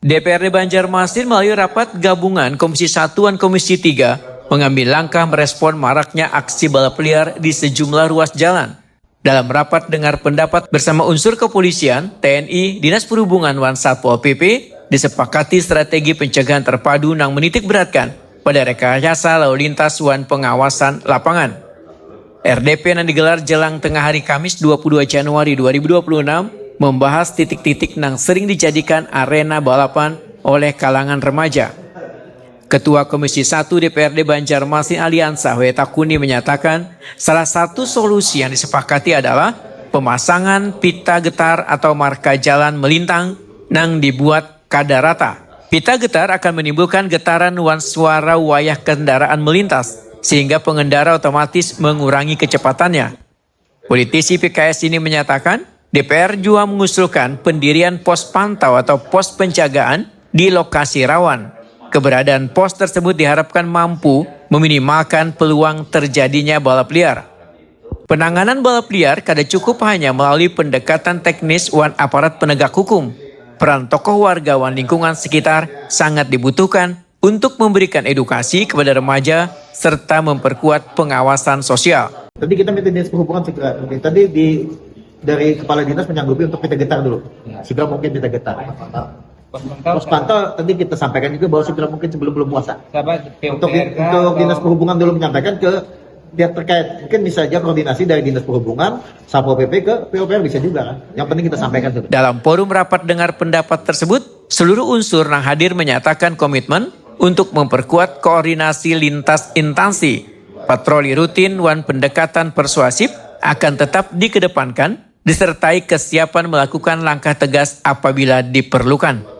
DPRD Banjarmasin melalui rapat gabungan Komisi 1 dan Komisi 3 mengambil langkah merespon maraknya aksi balap liar di sejumlah ruas jalan. Dalam rapat dengar pendapat bersama unsur kepolisian, TNI, Dinas Perhubungan dan Satpol PP, disepakati strategi pencegahan terpadu yang menitik beratkan pada rekayasa lalu lintas dan pengawasan lapangan. RDP yang digelar jelang tengah hari Kamis 22 Januari 2026 membahas titik-titik yang sering dijadikan arena balapan oleh kalangan remaja. Ketua Komisi 1 DPRD Banjarmasin Aliansa Wetakuni menyatakan salah satu solusi yang disepakati adalah pemasangan pita getar atau marka jalan melintang yang dibuat kada rata. Pita getar akan menimbulkan getaran wan suara wayah kendaraan melintas sehingga pengendara otomatis mengurangi kecepatannya. Politisi PKS ini menyatakan DPR juga mengusulkan pendirian pos pantau atau pos penjagaan di lokasi rawan. Keberadaan pos tersebut diharapkan mampu meminimalkan peluang terjadinya balap liar. Penanganan balap liar kada cukup hanya melalui pendekatan teknis wan aparat penegak hukum. Peran tokoh warga wan lingkungan sekitar sangat dibutuhkan untuk memberikan edukasi kepada remaja serta memperkuat pengawasan sosial. Tadi kita minta Dinas Perhubungan segera. Tadi dari Kepala Dinas menyanggupi untuk pita getar dulu. Segera mungkin pita getar. Pos pantau tadi kita sampaikan juga bahwa segera mungkin sebelum puasa. Untuk Dinas Perhubungan dulu menyampaikan ke pihak terkait. Mungkin bisa saja koordinasi dari Dinas Perhubungan, Satpol PP ke PUPR bisa juga kan. Yang penting kita sampaikan dulu. Dalam forum rapat dengar pendapat tersebut, seluruh unsur yang hadir menyatakan komitmen untuk memperkuat koordinasi lintas instansi. Patroli rutin dan pendekatan persuasif akan tetap dikedepankan, disertai kesiapan melakukan langkah tegas apabila diperlukan.